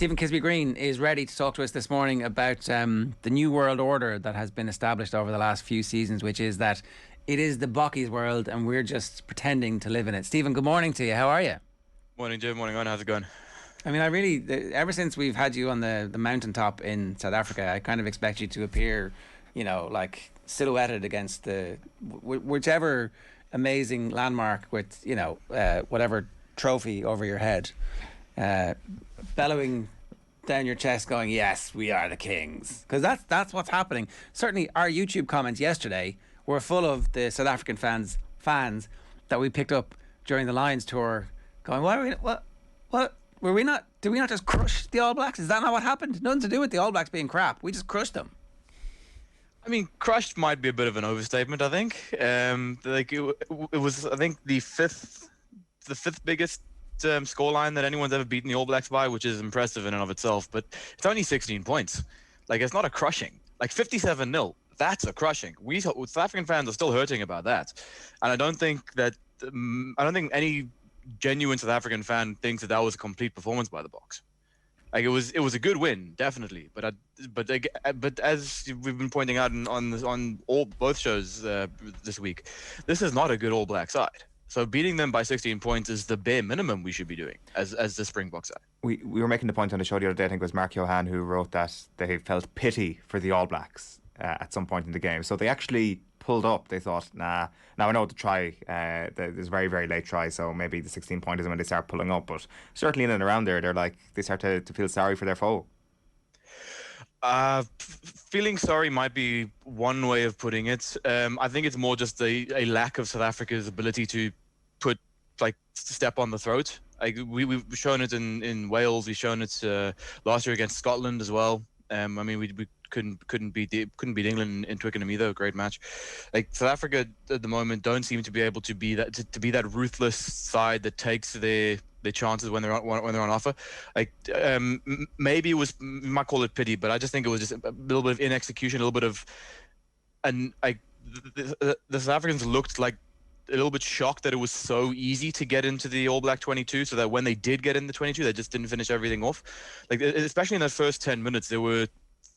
Stephen Kisbey-Green is ready to talk to us this morning about the new world order that has been established over the last few seasons, which is that it is the Bockies world and we're just pretending to live in it. Stephen, good morning to you. How are you? Morning, Jim. Morning, on. How's it going? I mean, ever since we've had you on the mountaintop in South Africa, I kind of expect you to appear, like silhouetted against whichever amazing landmark with, whatever trophy over your head. Bellowing down your chest going, yes, we are the kings, because that's what's happening. Certainly our YouTube comments yesterday were full of the South African fans that we picked up during the Lions tour going, what were we not, did we not just crush the All Blacks? Is that not what happened? Nothing to do with the All Blacks being crap, we just crushed them. I mean, crushed might be a bit of an overstatement, I think. It was, I think, the fifth biggest scoreline that anyone's ever beaten the All Blacks by, which is impressive in and of itself, but it's only 16 points. Like, it's not a crushing. Like 57-0, that's a crushing. We South African fans are still hurting about that, and I don't think any genuine South African fan thinks that was a complete performance by the Boks. Like, it was a good win, definitely, but as we've been pointing out on both shows this week, this is not a good All Black side. So beating them by 16 points is the bare minimum we should be doing as the Springboks side. We were making the point on the show the other day, I think it was Mark Johan who wrote that they felt pity for the All Blacks at some point in the game. So they actually pulled up. They thought, nah. Now I know the try, there's a very, very late try, so maybe the 16 point is when they start pulling up. But certainly in and around there, they start to feel sorry for their foe. Feeling sorry might be one way of putting it. I think it's more just a lack of South Africa's ability to step on the throat. Like we've shown it in Wales. We've shown it last year against Scotland as well. I mean, we couldn't beat England in Twickenham either. Great match. Like South Africa at the moment don't seem to be able to be that ruthless side that takes their chances when they're on offer. Like maybe it was, you might call it pity, but I just think it was just a little bit of inexecution, a little bit of, and like the South Africans looked like a little bit shocked that it was so easy to get into the All Black 22, so that when they did get in the 22, they just didn't finish everything off. Like especially in that first 10 minutes, there were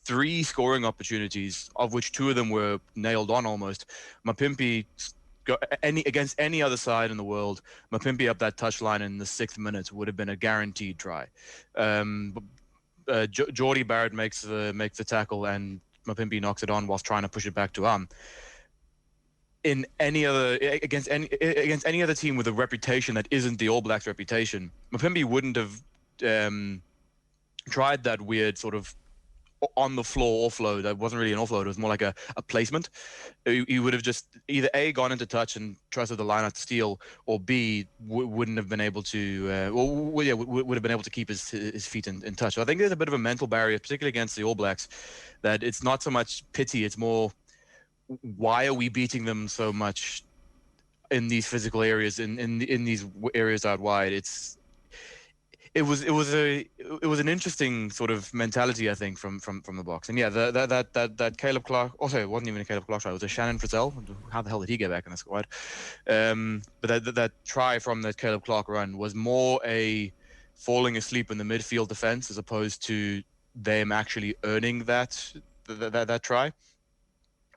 3 scoring opportunities, of which 2 of them were nailed on almost. Mapimpi against any other side in the world, Mapimpi up that touchline in the 6th minute would have been a guaranteed try. Geordie Barrett makes the tackle, and Mapimpi knocks it on whilst trying to push it back to in any other against any other team with a reputation that isn't the All Blacks reputation, Mapimpi wouldn't have tried that weird sort of on the floor offload. That wasn't really an offload, it was more like a placement. He would have just either A, gone into touch and trusted the line out to steal, or B, wouldn't have been able to would have been able to keep his feet in touch. So I think there's a bit of a mental barrier, particularly against the All Blacks, that it's not so much pity, it's more, why are we beating them so much in these physical areas, in these areas out wide? It was an interesting sort of mentality, I think, from the Boks. And yeah, that Caleb Clark, also it wasn't even a Caleb Clark try, it was a Shannon Frizzell. How the hell did he get back in the squad? But that try from that Caleb Clark run was more a falling asleep in the midfield defense as opposed to them actually earning that try.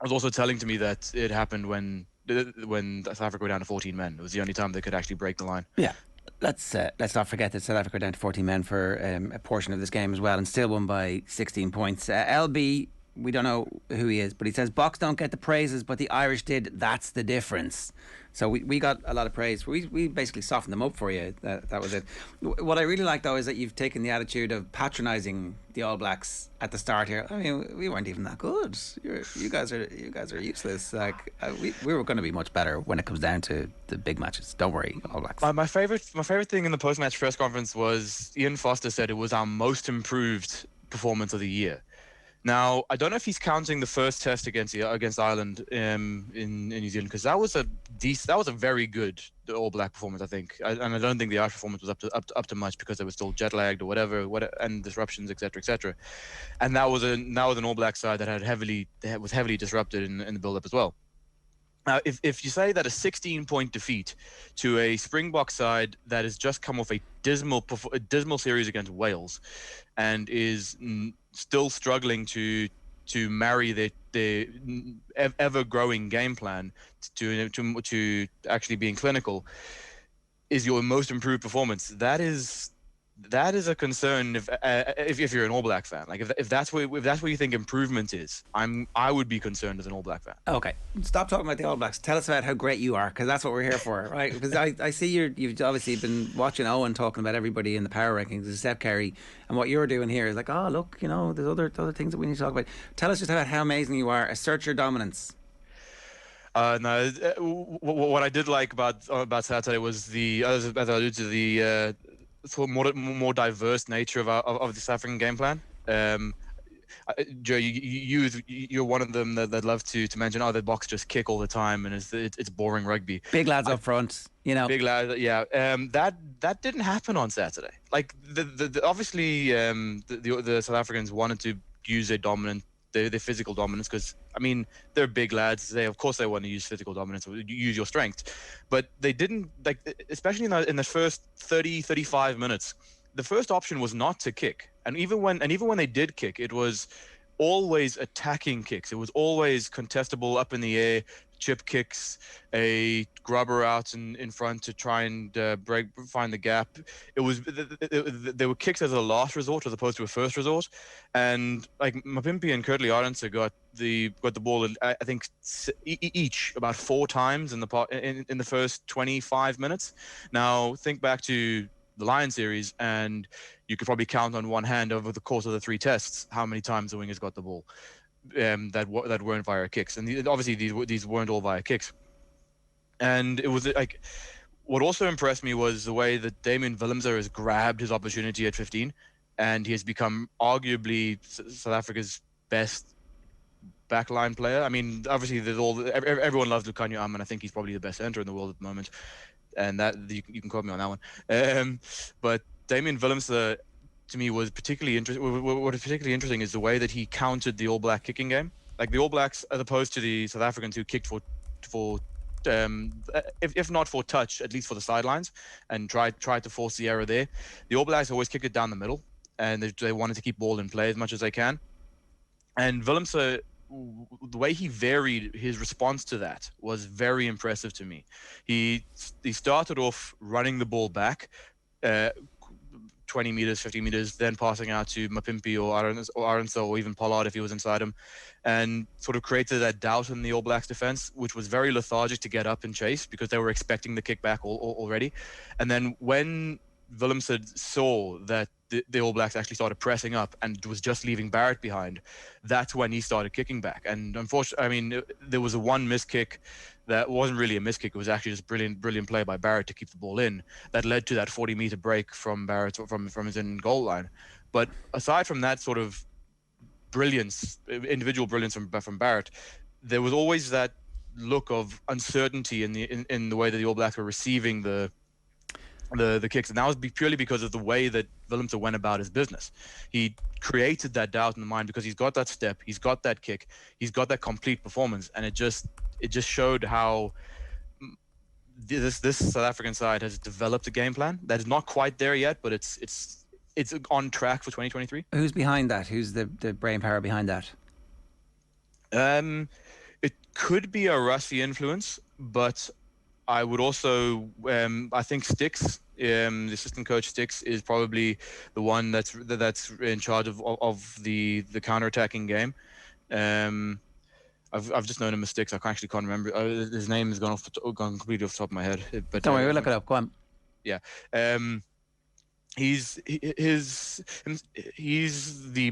It was also telling to me that it happened when South Africa were down to 14 men. It was the only time they could actually break the line. Yeah. Let's not forget that South Africa were down to 14 men for a portion of this game as well, and still won by 16 points. LB, we don't know who he is, but he says Boks don't get the praises, but the Irish did. That's the difference. So we got a lot of praise. We basically softened them up for you. That was it. What I really like, though, is that you've taken the attitude of patronising the All Blacks at the start here. I mean, we weren't even that good. You guys are useless. Like we were going to be much better when it comes down to the big matches. Don't worry, All Blacks. My favorite thing in the post-match press conference was Ian Foster said it was our most improved performance of the year. Now, I don't know if he's counting the first test against Ireland in New Zealand, because that was a very good All Black performance, I think. And I don't think the Irish performance was up to much, because they were still jet lagged or whatever, and disruptions, etc., etc. And that was an All Black side that was heavily disrupted in the build up as well. Now, if you say that a 16-point defeat to a Springbok side that has just come off a dismal series against Wales, and is still struggling to marry their ever growing game plan to actually being clinical, is your most improved performance, that is a concern if you're an All Black fan. Like if that's where you think improvement is, I would be concerned as an All Black fan. Okay, stop talking about the All Blacks. Tell us about how great you are, because that's what we're here for, right? Because I see you've obviously been watching Owen talking about everybody in the power rankings, except Kerry, and what you're doing here is like, oh look, there's other things that we need to talk about. Tell us just about how amazing you are. Assert your dominance. No, what I did like about Saturday was as I alluded to, the sort of more diverse nature of the South African game plan. Joe, you're one of them that love to mention, the Boks just kick all the time and it's boring rugby. Big lads up front, Big lads, yeah. That didn't happen on Saturday. Like obviously the South Africans wanted to use their physical dominance, because they're big lads. Of course they want to use physical dominance, use your strength, but they didn't, especially in the first 35 minutes. The first option was not to kick, and even when they did kick, it was always attacking kicks. It was always contestable, up in the air, chip kicks, a grubber out in front to try and find the gap. They were kicks as a last resort as opposed to a first resort, and like Mapimpi and Kurtley Arendse got the ball, I think each about 4 times in the first 25 minutes. Now think back to the Lion series, and you could probably count on one hand over the course of the 3 tests how many times the wingers got the ball that weren't via kicks, and obviously these weren't all via kicks. And it was like, what also impressed me was the way that Damian Willemse has grabbed his opportunity at 15, and he has become arguably South Africa's best backline player. Obviously everyone loves Lukhanyo Am, and I think he's probably the best centre in the world at the moment, and that you can quote me on that one. But Damian Willemse, to me, was particularly interesting. What is particularly interesting is the way that he countered the All Black kicking game. Like the All Blacks, as opposed to the South Africans who kicked for if not for touch, at least for the sidelines, and tried to force the error there. The All Blacks always kick it down the middle, and they wanted to keep ball in play as much as they can. And Willemse, the way he varied his response to that was very impressive to me. He started off running the ball back, 20 meters, 50 meters, then passing out to Mapimpi or Arendse or even Pollard if he was inside him, and sort of created that doubt in the All Blacks defense, which was very lethargic to get up and chase because they were expecting the kick back already. And then when Willemse saw that the All Blacks actually started pressing up and was just leaving Barrett behind, that's when he started kicking back. And unfortunately, there was one missed kick that wasn't really a missed kick. It was actually just brilliant play by Barrett to keep the ball in that led to that 40-meter break from Barrett from his in goal line. But aside from that sort of brilliance, individual brilliance from Barrett, there was always that look of uncertainty in the way that the All Blacks were receiving the kicks, and that was purely because of the way that Willemse went about his business. He created that doubt in the mind because he's got that step, he's got that kick, he's got that complete performance, and it just showed how this South African side has developed a game plan that is not quite there yet, but it's on track for 2023. Who's behind that? Who's the brain power behind that? It could be a Rusty influence, but I would also, I think Sticks, the assistant coach Sticks, is probably the one that's in charge of the counter-attacking game. I've just known him as Sticks. I actually can't remember. His name has gone completely off the top of my head. But don't worry, we'll look it up. Go on. Yeah. He's the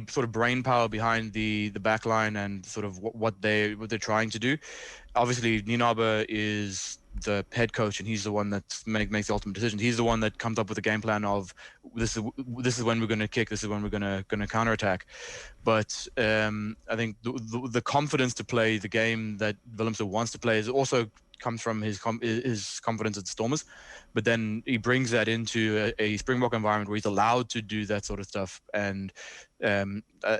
sort of brain power behind the back line and sort of what they're trying to do. Obviously, Ninabe is the head coach, and he's the one that makes the ultimate decision. He's the one that comes up with a game plan of this is when we're going to kick, this is when we're going to counterattack. But I think the confidence to play the game that Willemse wants to play is also comes from his confidence at the Stormers. but then he brings that into a Springbok environment where he's allowed to do that sort of stuff. And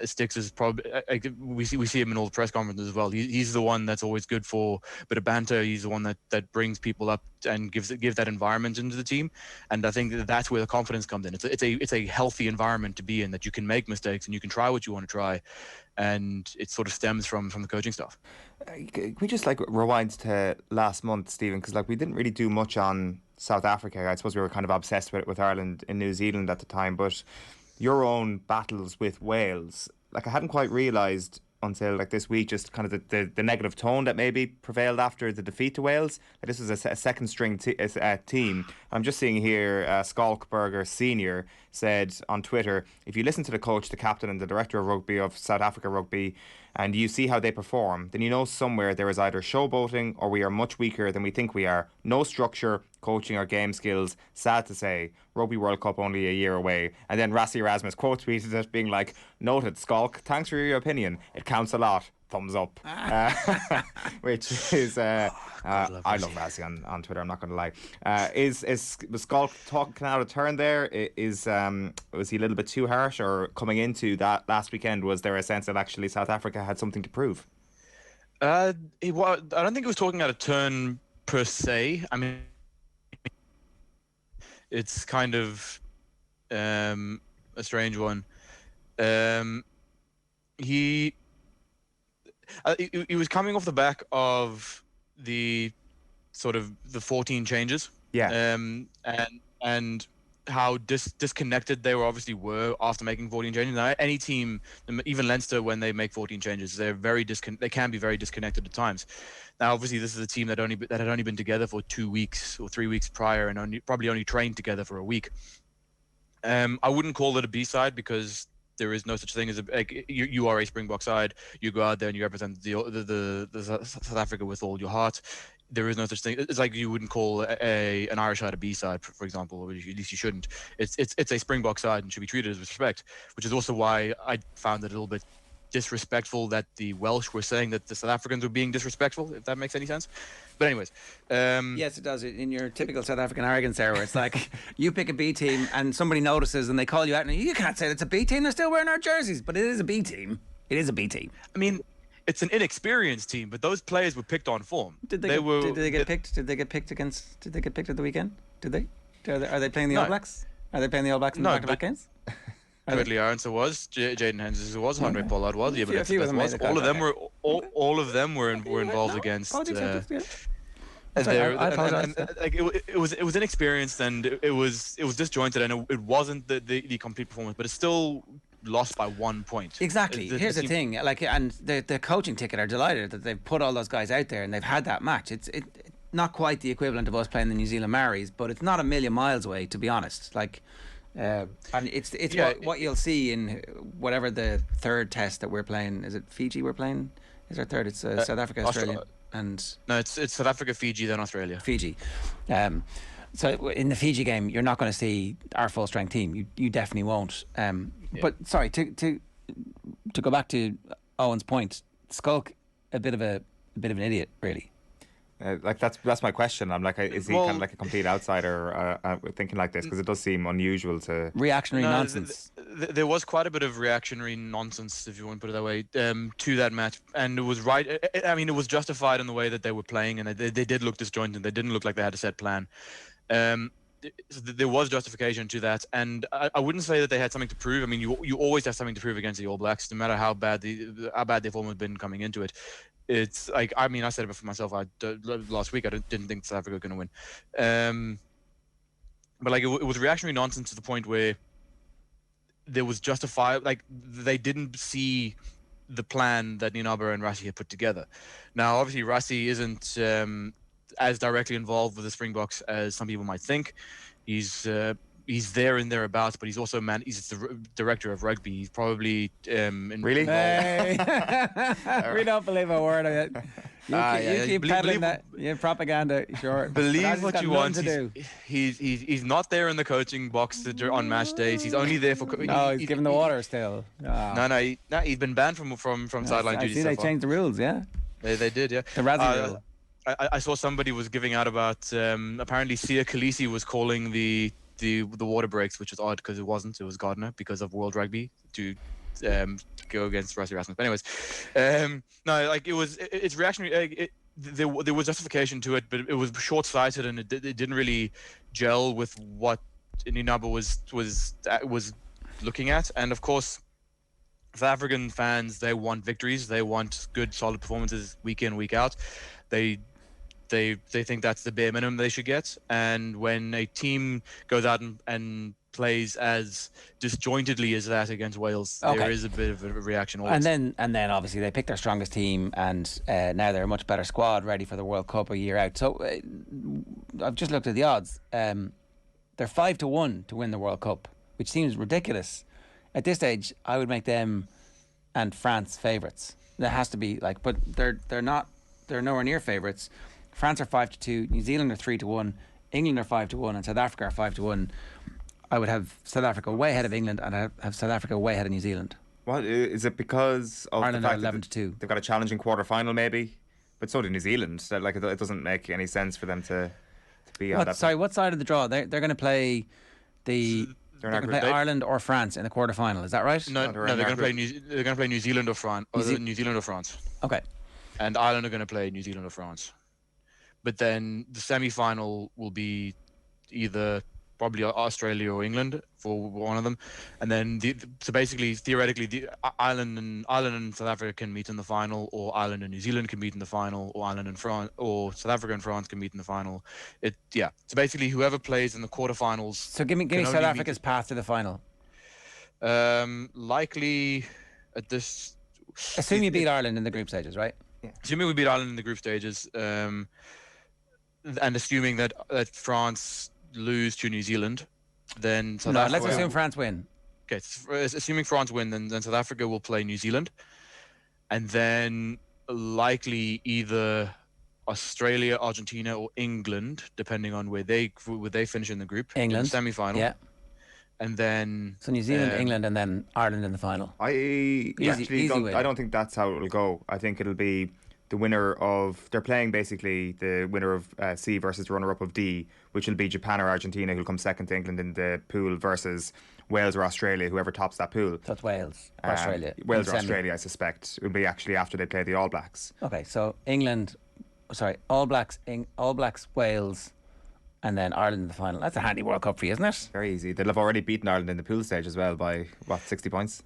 Sticks is probably, we see him in all the press conferences as well. He's the one that's always good for a bit of banter. He's the one that brings people up and gives that environment into the team. And I think that's where the confidence comes in. It's a healthy environment to be in, that you can make mistakes and you can try what you want to try, and it sort of stems from the coaching staff. Can we just rewind to last month, Stephen? Because we didn't really do much on South Africa. I suppose we were kind of obsessed with Ireland and New Zealand at the time, but your own battles with Wales, I hadn't quite realised until this week just kind of the negative tone that maybe prevailed after the defeat to Wales. This was a second string team. I'm just seeing here Skalkberger Senior said on Twitter, if you listen to the coach, the captain and the director of rugby of South Africa Rugby and you see how they perform, then you know somewhere there is either showboating or we are much weaker than we think we are. No structure, coaching or game skills. Sad to say, Rugby World Cup only a year away. And then Rassie Erasmus quote tweeted it being noted, Skalk, thanks for your opinion. It counts a lot. Thumbs up. Which is I love Rassie on Twitter, I'm not going to lie. Was Skalk talking out of turn there? Was he a little bit too harsh, or coming into that last weekend, was there a sense that actually South Africa had something to prove? I don't think he was talking out of turn per se. I mean, it's kind of a strange one. He was coming off the back of the sort of the 14 changes. Yeah. And how disconnected they were after making 14 changes. Now, any team, even Leinster, when they make 14 changes, they can be very disconnected at times. Now, obviously, this is a team that had only been together for 2 weeks or 3 weeks prior, and probably only trained together for a week. I wouldn't call it a B-side, because there is no such thing as you are a Springbok side. You go out there and you represent the South Africa with all your heart. There is no such thing. It's like you wouldn't call an Irish side a B side, for example, or at least you shouldn't. It's a Springbok side and should be treated with respect, which is also why I found it a little bit disrespectful that the Welsh were saying that the South Africans were being disrespectful, if that makes any sense. But anyways, yes, it does. In your typical South African arrogance era, it's like you pick a B team and somebody notices and they call you out, and you can't say it's a B team. They're still wearing our jerseys, but it is a B team. It is a B team. I mean, it's an inexperienced team, but those players were picked on form. Did they get picked? Did they get picked at the weekend? Did they? Are they playing the All Blacks? Are they playing the All Blacks in the back-to-back games? Ridley Arnson was, Jaden Henderson was, Andre Pollard was, yeah, but was. All of them were involved against. I apologize. It was inexperienced, and it was disjointed, and it wasn't the complete performance, but it's still lost by 1 point. Exactly. Here's the thing, and the coaching ticket are delighted that they've put all those guys out there and they've had that match. It's not quite the equivalent of us playing the New Zealand Maoris, but it's not a million miles away, to be honest. And it's what you'll see in whatever the third test that we're playing. Is it Fiji we're playing? Is our third? It's South Africa, Australia, and no, it's South Africa, Fiji, then Australia. Fiji. So in the Fiji game, you're not going to see our full strength team. You definitely won't. But sorry, to go back to Owen's point, Skulk a bit of an idiot, really. That's my question. I'm is he kind of like a complete outsider thinking like this? Because it does seem unusual to reactionary nonsense. There was quite a bit of reactionary nonsense, if you want to put it that way, to that match, and it was right. I mean, it was justified in the way that they were playing, and they did look disjointed. They didn't look like they had a set plan. There was justification to that, and I wouldn't say that they had something to prove. I mean, you always have something to prove against the All Blacks, no matter how bad their form has been coming into it. It's like, I mean, I said it for myself. Last week I didn't think South Africa were going to win, but it was reactionary nonsense to the point where there was justified. They didn't see the plan that Ninaba and Rassie had put together. Now, obviously, Rassie isn't as directly involved with the Springboks as some people might think. He's there and thereabouts, but he's also he's the director of rugby. He's probably really. We don't believe a word of it. You keep peddling that propaganda. Sure. Believe what you want. He's not there in the coaching box on match days. He's only there for. He's giving the water still. No. He's been banned from sideline duty. I see they changed the rules. Yeah. They did. Yeah. The Rassie rule. I saw somebody was giving out about apparently Sia Khaleesi was calling the water breaks, which is odd because it wasn't. It was Gardner because of World Rugby to go against Rusty Rasmus. But anyways, no, like it's reactionary. There was justification to it, but it was short-sighted and it didn't really gel with what Ninaba was looking at. And of course, South African fans, they want victories. They want good, solid performances week in, week out. They think that's the bare minimum they should get. And when a team goes out and plays as disjointedly as that against Wales, there is a bit of a reaction. Always. And then obviously they picked their strongest team, and now they're a much better squad, ready for the World Cup a year out. So I've just looked at the odds. They're 5-1 to win the World Cup, which seems ridiculous. At this stage, I would make them and France favourites. There has to be but they're not. They're nowhere near favourites. France are 5-2, New Zealand are 3-1, England are 5-1, and South Africa are 5-1. I would have South Africa way ahead of England, and I have South Africa way ahead of New Zealand. What is it because of Ireland the are fact 11-2? They've got a challenging quarter-final, maybe, but so did New Zealand. So, it doesn't make any sense for them to be on that. Sorry, what side of the draw? They're going to play Ireland or France in the quarter-final. Is that right? No, they're going to play New Zealand or France. New Zealand or France. Okay. And Ireland are going to play New Zealand or France. But then the semi-final will be either probably Australia or England for one of them, and then so basically theoretically Ireland and South Africa can meet in the final, or Ireland and New Zealand can meet in the final, or Ireland and France or South Africa and France can meet in the final. So basically whoever plays in the quarterfinals. So give me South Africa's path to the final. Likely at this. Assume you beat Ireland in the group stages, right? Yeah. Assuming we beat Ireland in the group stages, and assuming that France lose to New Zealand, then South Africa. Let's assume France win. Okay, assuming France win, then South Africa will play New Zealand, and then likely either Australia, Argentina, or England, depending on where they finish in the group. England in the semi-final. Yeah. And then New Zealand, England, and then Ireland in the final. I don't think that's how it'll go. I think it'll be the winner of. They're playing basically the winner of C versus the runner-up of D, which will be Japan or Argentina, who'll come second to England in the pool, versus Wales or Australia, whoever tops that pool. That's Wales or Australia. Wales or Australia, I suspect, will be actually after they play the All Blacks. Okay, so All Blacks, Wales, and then Ireland in the final. That's a handy World Cup for you, isn't it? Very easy. They'll have already beaten Ireland in the pool stage as well by 60 points.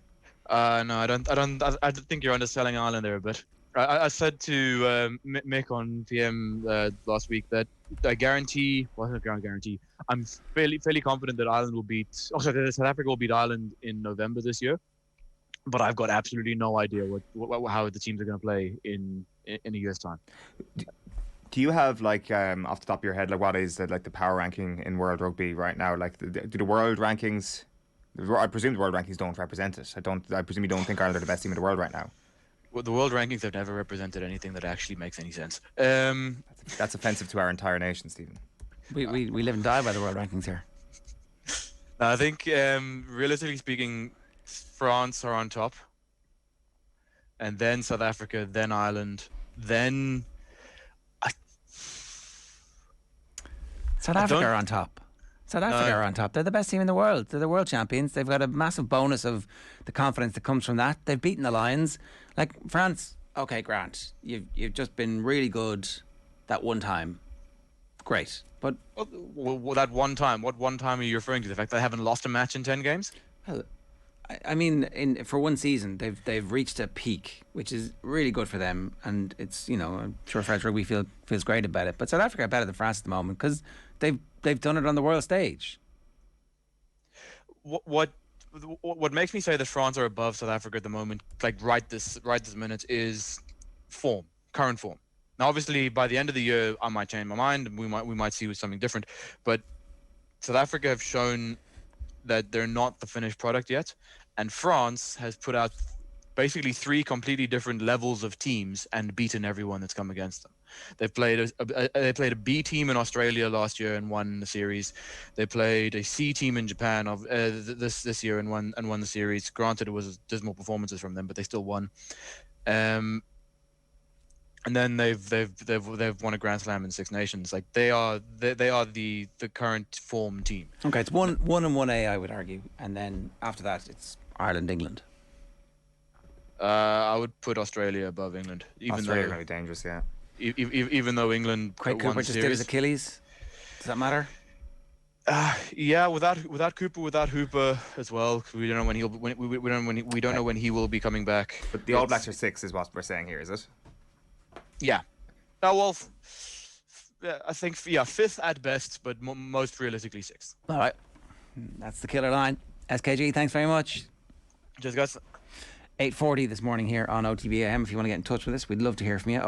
No, I think you're underselling Ireland there a bit. I said to Mick on PM last week that I guarantee. Well, I can't guarantee. I'm fairly confident that Ireland will beat. South Africa will beat Ireland in November this year. But I've got absolutely no idea how the teams are going to play in a year's time. Do you have off the top of your head what is the power ranking in World Rugby right now? Do the World Rankings? I presume the World Rankings don't represent it. I presume you don't think Ireland are the best team in the world right now. Well, the World Rankings have never represented anything that actually makes any sense. That's offensive to our entire nation, Stephen. We live and die by the World Rankings here. I think realistically speaking, France are on top, and then South Africa, then Ireland, then. South Africa are on top. South Africa are on top. They're the best team in the world. They're the world champions. They've got a massive bonus of the confidence that comes from that. They've beaten the Lions. France, okay, Grant, you've just been really good that one time. Great. But that one time, what one time are you referring to? The fact that they haven't lost a match in 10 games? Well, I mean, for one season, they've reached a peak, which is really good for them, and it's I'm sure French rugby feels great about it. But South Africa are better than France at the moment because they've done it on the world stage. What makes me say that France are above South Africa at the moment, right this minute, is form, current form. Now, obviously, by the end of the year, I might change my mind, and we might see something different. But South Africa have shown that they're not the finished product yet. And France has put out basically 3 completely different levels of teams and beaten everyone that's come against them. They've played a B team in Australia last year and won the series. They played a C team in Japan this year and won the series. Granted, it was dismal performances from them, but they still won. and then they've won a Grand Slam in Six Nations. Like they are the current form team. Okay, it's one and 1A, I would argue, and then after that it's Ireland, England. I would put Australia above England, even Australia though going to be dangerous, yeah. even though England Craig won Cooper the just did series. his Achilles. Does that matter? Yeah, without Cooper, without Hooper as well. We don't know when we don't know when he will be coming back. But the All Blacks are 6 is what we're saying here, is it? Yeah. Well, I think 5th at best, but most realistically 6th. All right, that's the killer line. SKG, thanks very much. Just guys. 8:40 this morning here on OTB AM. If you want to get in touch with us, we'd love to hear from you.